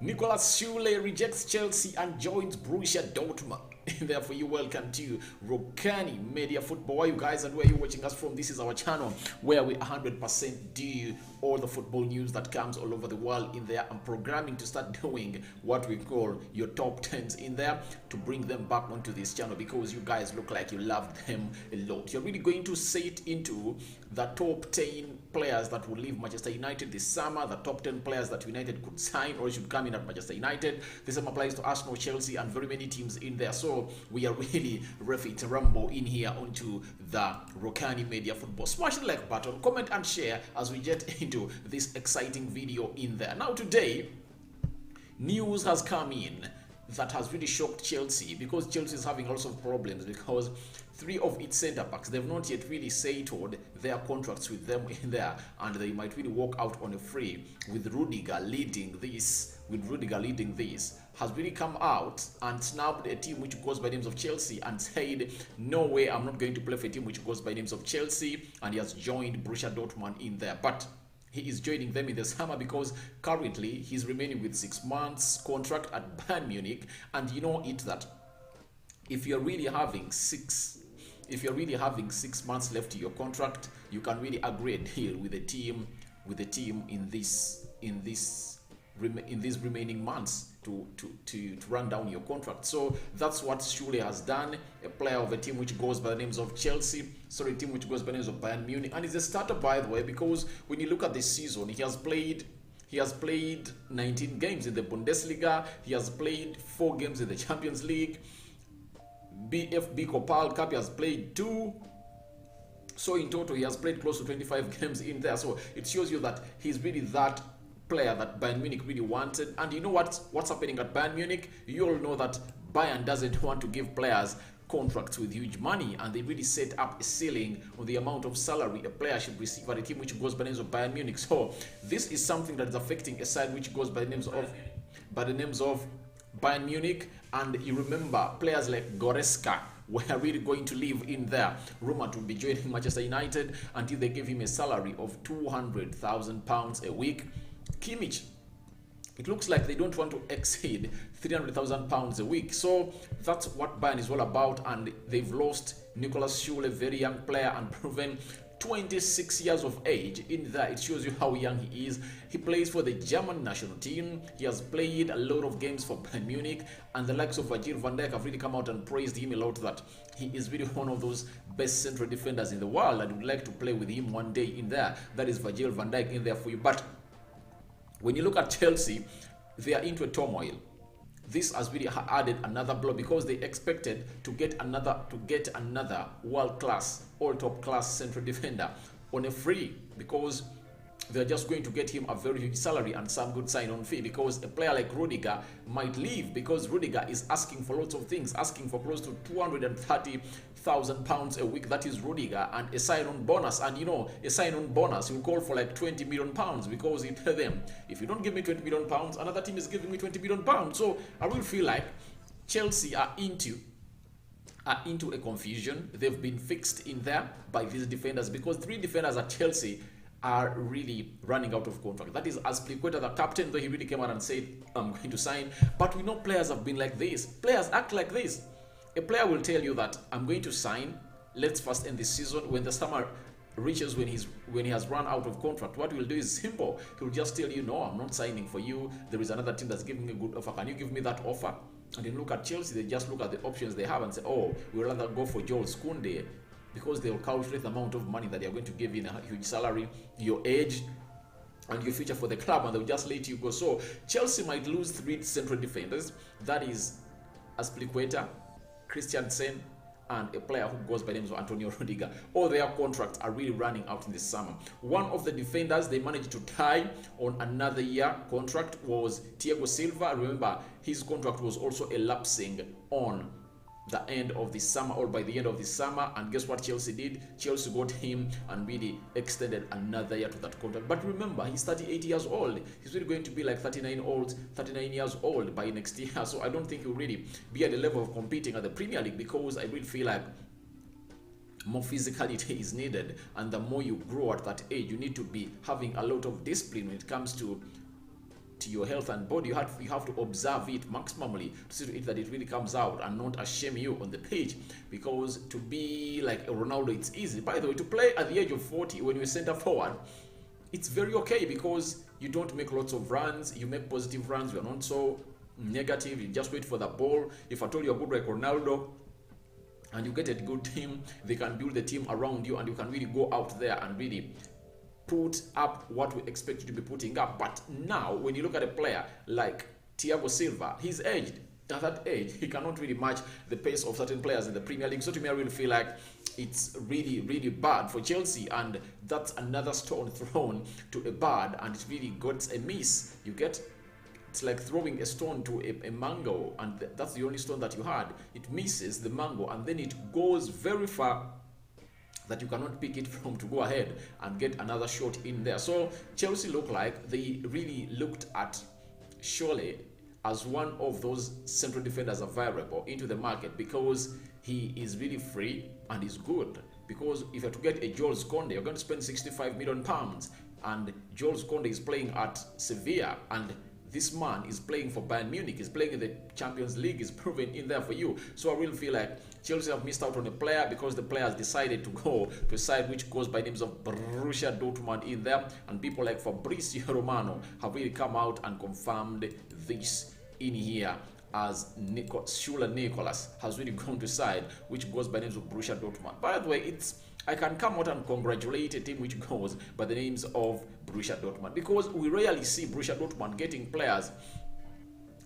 Niklas Sule rejects Chelsea and joins Brussia Dortmund. Therefore, you welcome to Rokani Media Football. You guys, and where you're watching us from, this is our channel where we 100% do all the football news that comes all over the world in there. I'm programming to start doing what we call your top 10s in there to bring them back onto this channel because you guys look like you love them a lot. You're really going to set into the top 10 players that will leave Manchester United this summer, the top 10 players that United could sign or should come in at Manchester United. The same applies to Arsenal, Chelsea, and very many teams in there. So we are really ready to rumble in here onto the Rokani Media Football. Smash the like button, comment and share as we get into this exciting video in there. Now today, news has come in that has really shocked Chelsea because Chelsea is having lots of problems because three of its centre backs, they've not yet really settled their contracts with them in there, and they might really walk out on a free with Rudiger leading this. Has really come out and snapped a team which goes by names of Chelsea and said, no way, I'm not going to play for a team which goes by names of Chelsea, and he has joined Brussia Dortmund in there. But he is joining them in the summer because currently he's remaining with 6 months contract at Bayern Munich, and you know it that if you're really having 6 months left to your contract, you can really agree a deal with the team in these remaining months to run down your contract. So that's what Sule has done, a player of a team which goes by the names of Chelsea, sorry, a team which goes by the names of Bayern Munich, and he's a starter, by the way, because when you look at this season, he has played 19 games in the Bundesliga, he has played 4 games in the Champions League, BFB Copal Cup, he has played 2. So in total, he has played close to 25 games in there. So it shows you that he's really that player that Bayern Munich really wanted. And you know what's happening at Bayern Munich? You all know that Bayern doesn't want to give players contracts with huge money, and they really set up a ceiling on the amount of salary a player should receive at a team which goes by the names of Bayern Munich. So this is something that is affecting a side which goes by the names of Bayern Munich. And you remember players like Goretzka were really going to live in there, rumored to be joining Manchester United until they gave him a salary of £200,000 a week. Kimmich, it looks like they don't want to exceed £300,000 a week. So that's what Bayern is all about, and they've lost Niklas Sule, a very young player and proven 26 years of age in there. It shows you how young he is. He plays for the German national team. He has played a lot of games for Bayern Munich, and the likes of Virgil van Dijk have really come out and praised him a lot, that he is really one of those best central defenders in the world. I would like to play with him one day in there. That is Virgil van Dijk in there for you. But when you look at Chelsea, they are into a turmoil. This has really added another blow because they expected to get another world-class, all-top-class central defender on a free, because they're just going to get him a very huge salary and some good sign-on fee, because a player like Rudiger might leave because Rudiger is asking for lots of things, asking for close to £230,000 a week. That is Rudiger, and a sign-on bonus. And you know, a sign-on bonus will call for like £20 million because you tell them, if you don't give me £20 million, another team is giving me £20 million. So I will feel like Chelsea are into a confusion. They've been fixed in there by these defenders because 3 defenders at Chelsea are really running out of contract. That is Azpilicueta, the captain, though he really came out and said, I'm going to sign. But we know players have been like this. Players act like this. A player will tell you that I'm going to sign, let's first end this season. When the summer reaches, when he has run out of contract, what we'll do is simple. He'll just tell you, no, I'm not signing for you. There is another team that's giving me a good offer. Can you give me that offer? And then look at Chelsea. They just look at the options they have and say, oh, we'd rather go for Jules Koundé, because they will calculate the amount of money that they are going to give you in a huge salary, your age, and your future for the club, and they'll just let you go. So Chelsea might lose 3 central defenders. That is Azpilicueta, Christiansen, and a player who goes by the name of Antonio Rudiger. All their contracts are really running out in this summer. One of the defenders they managed to tie on another year contract was Thiago Silva. Remember, his contract was also elapsing on the end of the summer, or by the end of the summer, and guess what Chelsea did? Chelsea got him and really extended another year to that contract. But remember, he's 38 years old. He's really going to be like 39 years old by next year. So I don't think he'll really be at the level of competing at the Premier League, because I really feel like more physicality is needed, and the more you grow at that age, you need to be having a lot of discipline when it comes to to your health and body, you have to observe it maximally to see to it that it really comes out and not shame you on the pitch. Because to be like a Ronaldo, it's easy. By the way, to play at the age of 40 when you're center forward, it's very okay because you don't make lots of runs, you make positive runs, you're not so negative, you just wait for the ball. If I told you you're good like Ronaldo and you get a good team, they can build the team around you and you can really go out there and really put up what we expect you to be putting up. But now, when you look at a player like Thiago Silva, he's aged. At that age, he cannot really match the pace of certain players in the Premier League. So to me, I really feel like it's really, really bad for Chelsea, and that's another stone thrown to a bird, and it really got a miss. You get, it's like throwing a stone to a mango, and that's the only stone that you had. It misses the mango, and then it goes very far that you cannot pick it from to go ahead and get another shot in there. So Chelsea look like they really looked at Sule as one of those central defenders available into the market because he is really free and is good. Because if you're to get a Jules Koundé, you're going to spend £65 million, and Jules Koundé is playing at Sevilla, and this man is playing for Bayern Munich, he's playing in the Champions League, is proven in there for you. So I really feel like Chelsea have missed out on a player because the player has decided to go to a side which goes by names of Brussia Dortmund in there, and people like Fabrizio Romano have really come out and confirmed this in here, as Sule Niklas has really gone to side which goes by names of Brussia Dortmund. By the way, I can come out and congratulate a team which goes by the names of Brussia Dortmund, because we rarely see Brussia Dortmund getting players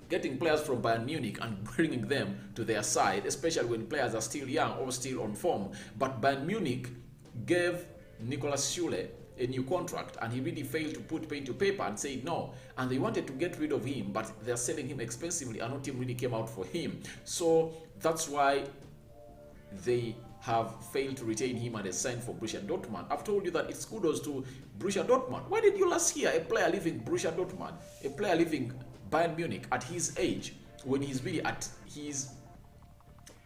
from Bayern Munich and bringing them to their side, especially when players are still young or still on form. But Bayern Munich gave Niklas Sule a new contract, and he really failed to put pen to paper and say no, and they wanted to get rid of him, but they're selling him expensively and no team really came out for him. So that's why they have failed to retain him and sign for Brussia Dortmund. I've told you that it's kudos to Brussia Dortmund. Why did you last hear a player leaving Brussia Dortmund, a player leaving Bayern Munich at his age, when he's really at his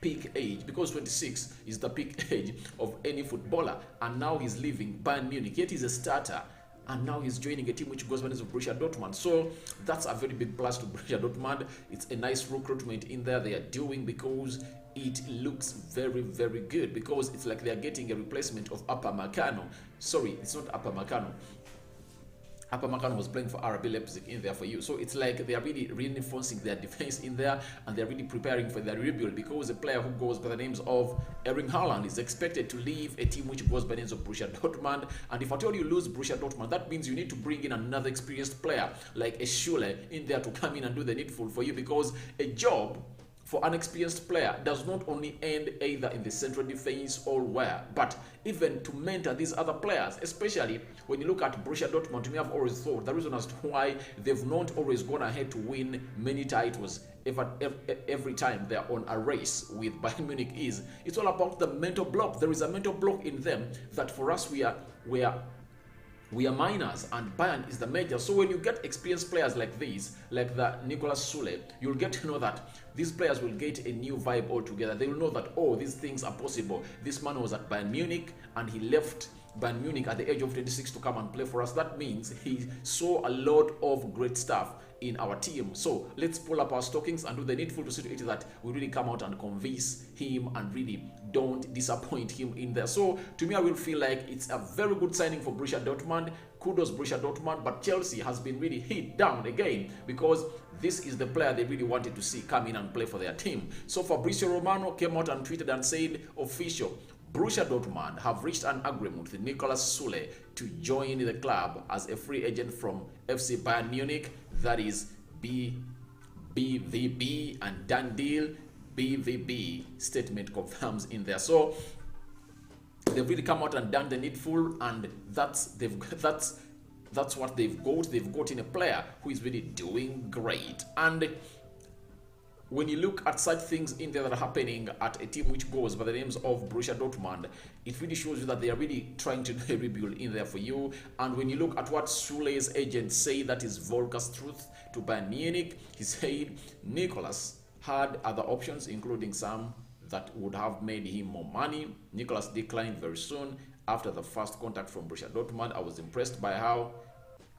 peak age? Because 26 is the peak age of any footballer, and now he's leaving Bayern Munich, yet he's a starter, and now he's joining a team which goes by the name of Brussia Dortmund. So that's a very big plus to Brussia Dortmund. It's a nice recruitment in there they are doing, because it looks very, very good, because it's like they're getting a replacement of Upamecano. Sorry, it's not Upamecano. Upamecano was playing for RB Leipzig in there for you. So it's like they are really reinforcing their defense in there, and they're really preparing for their rebuild, because a player who goes by the names of Erling Haaland is expected to leave a team which goes by the names of Brussia Dortmund. And if I told you lose Brussia Dortmund, that means you need to bring in another experienced player like a Sule in there to come in and do the needful for you, because a job for an experienced player does not only end either in the central defense or where, but even to mentor these other players, especially when you look at Brussia Dortmund. To me, I've always thought the reason as to why they've not always gone ahead to win many titles every time they're on a race with Bayern Munich is it's all about the mental block. There is a mental block in them that for us we are minors, and Bayern is the major. So when you get experienced players like these, like the Niklas Sule, you'll get to know that these players will get a new vibe altogether. They will know that, oh, these things are possible. This man was at Bayern Munich and he left Bayern Munich at the age of 26 to come and play for us. That means he saw a lot of great stuff in our team. So let's pull up our stockings and do the needful to see to it that we really come out and convince him and really don't disappoint him in there. So to me, I will feel like it's a very good signing for Brussia Dortmund. Kudos Brussia Dortmund, but Chelsea has been really hit down again, because this is the player they really wanted to see come in and play for their team. So Fabrizio Romano came out and tweeted and said, official, Brussia Dortmund have reached an agreement with Niklas Sule to join the club as a free agent from FC Bayern Munich. That is BVB, and done deal. BVB statement confirms in there. So they've really come out and done the needful, and that's what they've got. They've got in a player who is really doing great. And when you look at such things in there that are happening at a team which goes by the names of Brussia Dortmund, it really shows you that they are really trying to do a rebuild in there for you. And when you look at what Sule's agent say, that is Volker's truth to Bayern Munich, he said Nicholas had other options, including some that would have made him more money. Nicholas declined very soon after the first contact from Brussia Dortmund. I was impressed by how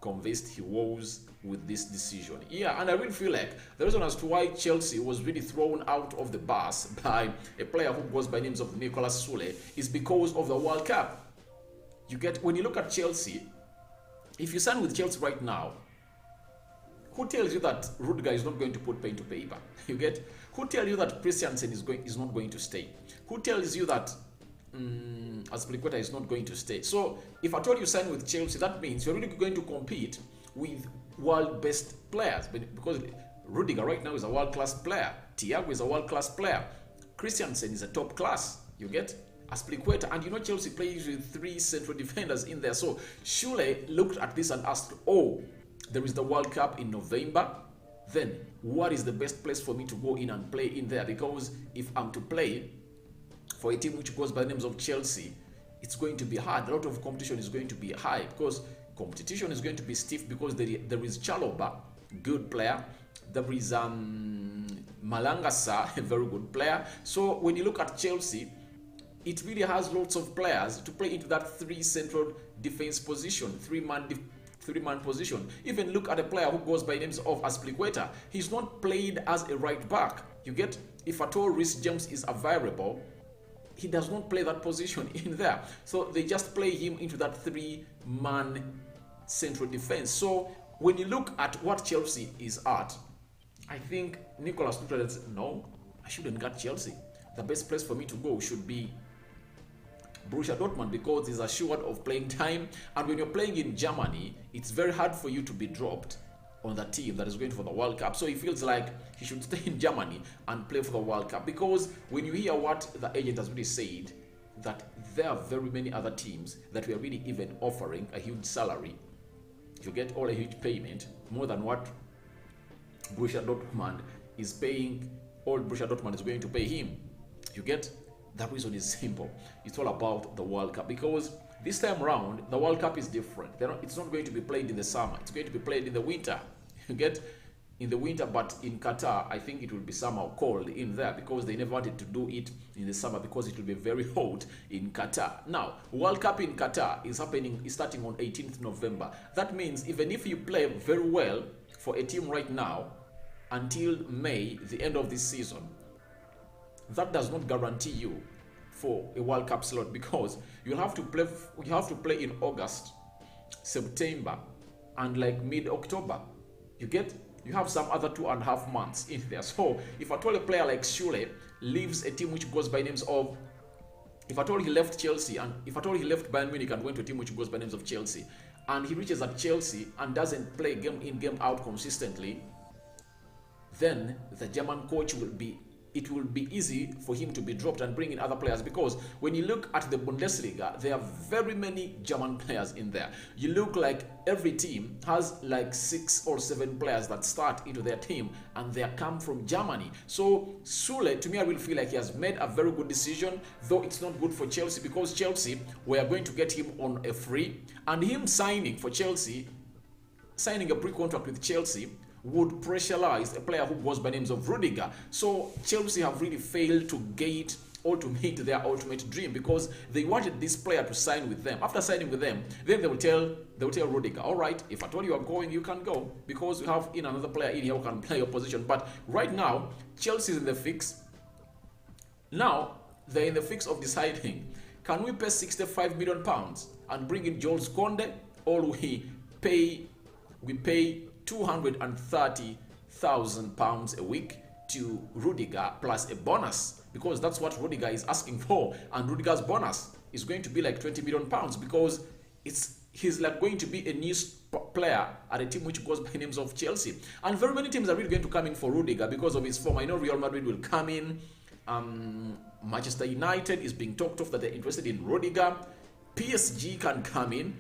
convinced he was with this decision. Yeah, and I really feel like the reason as to why Chelsea was really thrown out of the bus by a player who goes by names of Niklas Sule is because of the World Cup. You get, when you look at Chelsea, if you sign with Chelsea right now, who tells you that Rudiger is not going to put pen to paper? You get, who tells you that Christiansen is not going to stay? Who tells you that Azpilicueta is not going to stay? So if I told you sign with Chelsea, that means you're really going to compete with world best players, because Rudiger right now is a world class player, Thiago is a world class player, Christiansen is a top class. You get Azpilicueta, and you know Chelsea plays with 3 central defenders in there. So Sule looked at this and asked, oh, there is the World Cup in November, then what is the best place for me to go in and play in there? Because if I'm to play for a team which goes by the names of Chelsea, it's going to be hard. A lot of competition is going to be high, because competition is going to be stiff, because there is Chalobah, good player. There is Malangasa, a very good player. So when you look at Chelsea, it really has lots of players to play into that 3 central defense position, 3-man position. Even look at a player who goes by names of Azpilicueta. He's not played as a right back. You get, if at all Reece James is available, he does not play that position in there. So they just play him into that 3-man central defense. So when you look at what Chelsea is at, I think Niklas Sule said, no, I shouldn't get Chelsea. The best place for me to go should be Brussia Dortmund, because he's assured of playing time. And when you're playing in Germany, it's very hard for you to be dropped on the team that is going for the World Cup. So he feels like he should stay in Germany and play for the World Cup, because when you hear what the agent has really said, that there are very many other teams that were really even offering a huge salary, you get all a huge payment, more than what Brussia Dortmund is paying, all Brussia Dortmund is going to pay him. You get, the reason is simple. It's all about the World Cup, because this time around the World Cup is different. It's not going to be played in the summer, it's going to be played in the winter. You get, in the winter, but in Qatar I think it will be somehow cold in there, because they never wanted to do it in the summer, because it will be very hot in Qatar. Now World Cup in Qatar is starting on 18th November. That means even if you play very well for a team right now until May, the end of this season, that does not guarantee you for a World Cup slot, because you have to play in August, September, and like mid-October. You get, you have some other 2.5 months in there. So if I told a player like Sule leaves a team which goes by names of, if I told he left Chelsea, and if I told he left Bayern Munich and went to a team which goes by names of Chelsea, and he reaches at Chelsea and doesn't play game in, game out consistently, then the German coach will be, it will be easy for him to be dropped and bring in other players, because when you look at the Bundesliga, there are very many German players in there. You look like every team has like 6 or 7 players that start into their team, and they come from Germany. So Sule, to me, I will feel like he has made a very good decision, though it's not good for Chelsea, because Chelsea were going to get him on a free, and him signing for Chelsea, signing a pre-contract with Chelsea, would pressurize a player who goes by names of Rudiger. So Chelsea have really failed to gate or to meet their ultimate dream, because they wanted this player to sign with them. After signing with them, then they will tell Rudiger, all right, if I told you I'm going, you can go, because we have in another player in here who can play your position. But right now, Chelsea is in the fix. Now they're in the fix of deciding, can we pay £65 million and bring in Jules Koundé, or we pay £230,000 a week to Rudiger plus a bonus, because that's what Rudiger is asking for, and Rudiger's bonus is going to be like £20 million, because he's like going to be a new player at a team which goes by names of Chelsea. And very many teams are really going to come in for Rudiger because of his form. I know Real Madrid will come in, Manchester United is being talked of that they're interested in Rudiger, PSG can come in.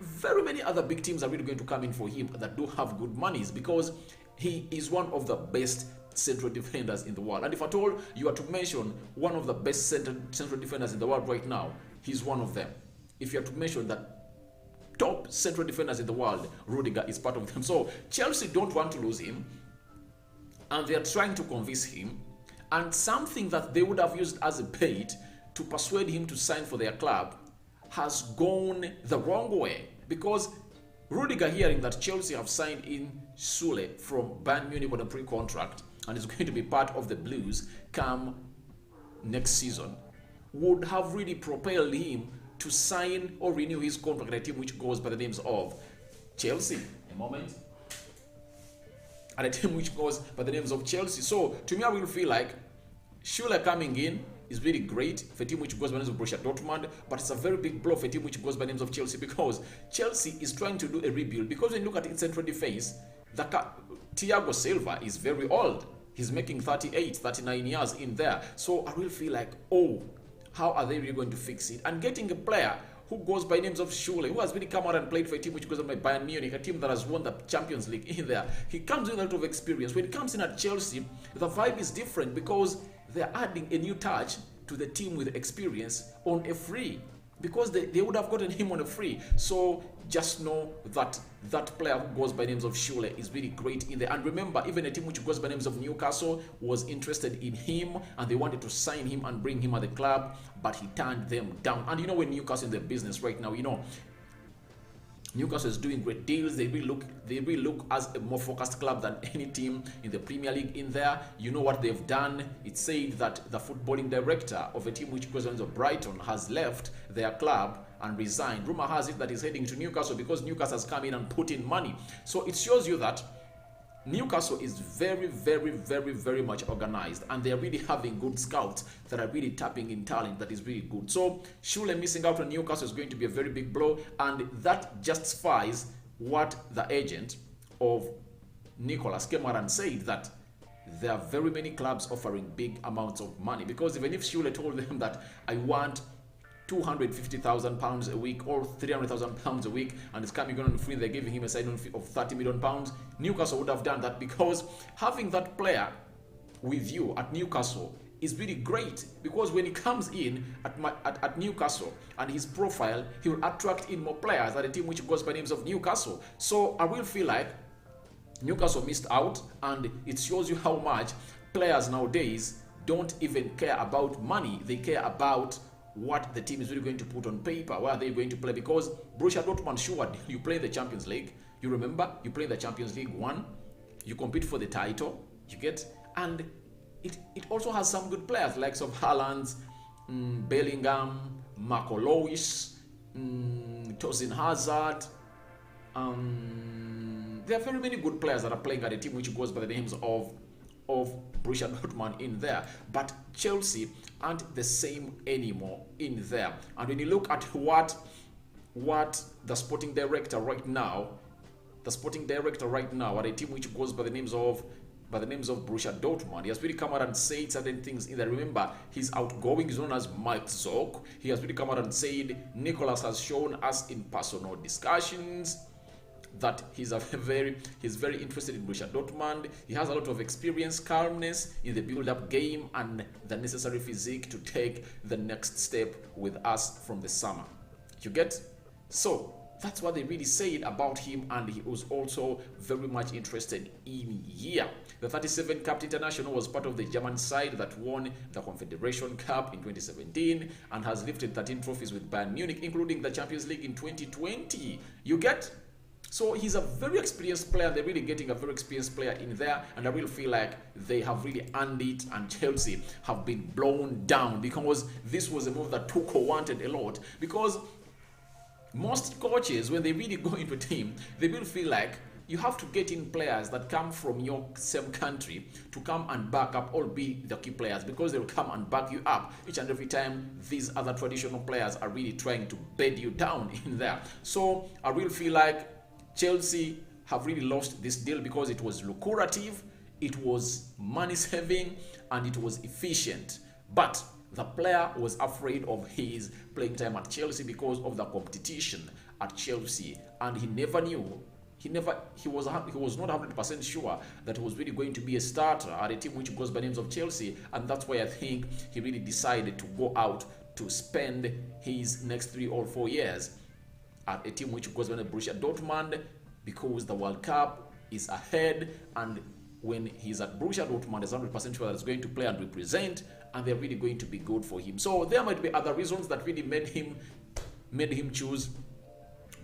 Very many other big teams are really going to come in for him that do have good monies, because he is one of the best central defenders in the world. And if at all you are to mention one of the best central defenders in the world right now, he's one of them. If you are to mention that top central defenders in the world, Rudiger is part of them. So Chelsea don't want to lose him, and they are trying to convince him, and something that they would have used as a bait to persuade him to sign for their club has gone the wrong way, because Rudiger hearing that Chelsea have signed in Sule from Bayern Munich on a pre-contract and is going to be part of the Blues come next season would have really propelled him to sign or renew his contract at a team which goes by the names of Chelsea. A moment. At a team which goes by the names of Chelsea. So to me, I will feel like Sule coming in is really great for a team which goes by the names of Brussia Dortmund, but it's a very big blow for a team which goes by the names of Chelsea, because Chelsea is trying to do a rebuild. Because when you look at its central defense, Thiago Silva is very old. He's making 38, 39 years in there. So I will feel like, oh, how are they really going to fix it? And getting a player who goes by names of Sule, who has really come out and played for a team which goes by Bayern Munich, a team that has won the Champions League in there. He comes with a lot of experience. When he comes in at Chelsea, the vibe is different because they're adding a new touch to the team with experience on a free, because they would have gotten him on a free. So just know that that player who goes by names of Sule is really great in there. And remember, even a team which goes by names of Newcastle was interested in him and they wanted to sign him and bring him at the club, but he turned them down. And you know, when Newcastle in the business right now, you know, Newcastle is doing great deals. They really look as a more focused club than any team in the Premier League in there. You know what they've done? It's said that the footballing director of a team which goes by the names of Brighton has left their club and resigned. Rumor has it that he's heading to Newcastle because Newcastle has come in and put in money. So it shows you that Newcastle is very, very, very, very much organized, and they're really having good scouts that are really tapping in talent that is really good. So Sule missing out on Newcastle is going to be a very big blow, and that justifies what the agent of Nicholas came out and said, that there are very many clubs offering big amounts of money. Because even if Sule told them that I want £250,000 a week or £300,000 a week, and it's coming on free, they're giving him a sign-on fee of £30 million, Newcastle would have done that, because having that player with you at Newcastle is really great. Because when he comes in at Newcastle and his profile, he will attract in more players at a team which goes by names of Newcastle. So I will feel like Newcastle missed out, and it shows you how much players nowadays don't even care about money. They care about what the team is really going to put on paper, where they're going to play. Because Brussia Dortmund, sure, you play the Champions League. You remember, you play the Champions League 1, you compete for the title, you get, and it also has some good players, likes of Haaland, Bellingham, Marco Reus, Tosin Hazard. There are very many good players that are playing at a team which goes by the names of Brussia Dortmund in there. But Chelsea aren't the same anymore in there. And when you look at what the sporting director right now at a team which goes by the names of Brussia Dortmund, he has really come out and said certain things in there. Remember, he's outgoing, he's known as Mike Zorc. He has really come out and said Nicholas has shown us in personal discussions that he's very interested in Brussia Dortmund. He has a lot of experience, calmness in the build-up game, and the necessary physique to take the next step with us from the summer. You get? So that's what they really said about him, and he was also very much interested in here. The 37 capped international was part of the German side that won the Confederation Cup in 2017 and has lifted 13 trophies with Bayern Munich, including the Champions League in 2020. You get? So he's a very experienced player. They're really getting a very experienced player in there, and I really feel like they have really earned it, and Chelsea have been blown down, because this was a move that Tuchel wanted a lot. Because most coaches, when they really go into a team, they will feel like you have to get in players that come from your same country to come and back up or be the key players, because they'll come and back you up each and every time these other traditional players are really trying to bed you down in there. So I really feel like Chelsea have really lost this deal because it was lucrative, it was money saving, and it was efficient. But the player was afraid of his playing time at Chelsea because of the competition at Chelsea, and he never knew. He was not 100% sure that he was really going to be a starter at a team which goes by names of Chelsea, and that's why I think he really decided to go out to spend his next 3 or 4 years at a team which goes by the Brussia Dortmund, because the World Cup is ahead, and when he's at Brussia Dortmund, is 100% sure that he's going to play and represent, and they're really going to be good for him. So there might be other reasons that really made him choose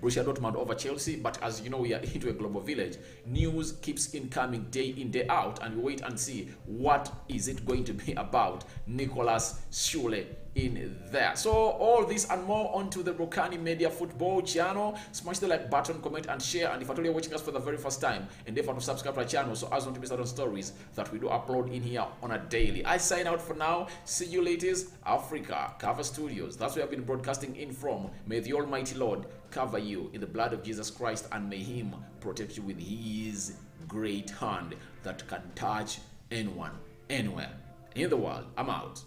Brussia Dortmund over Chelsea. But as you know, we are into a global village. News keeps incoming day in, day out, and we wait and see what is it going to be about Niklas Sule in there. So all this and more onto the Rokani Media Football channel. Smash the like button, comment and share. And if at all you're watching us for the very first time, endeavor to subscribe to our channel so as not to miss out on stories that we do upload in here on a daily. I sign out for now. See you ladies. Africa Cover Studios. That's where I've been broadcasting in from. May the Almighty Lord cover you in the blood of Jesus Christ, and may Him protect you with His great hand that can touch anyone, anywhere in the world. I'm out.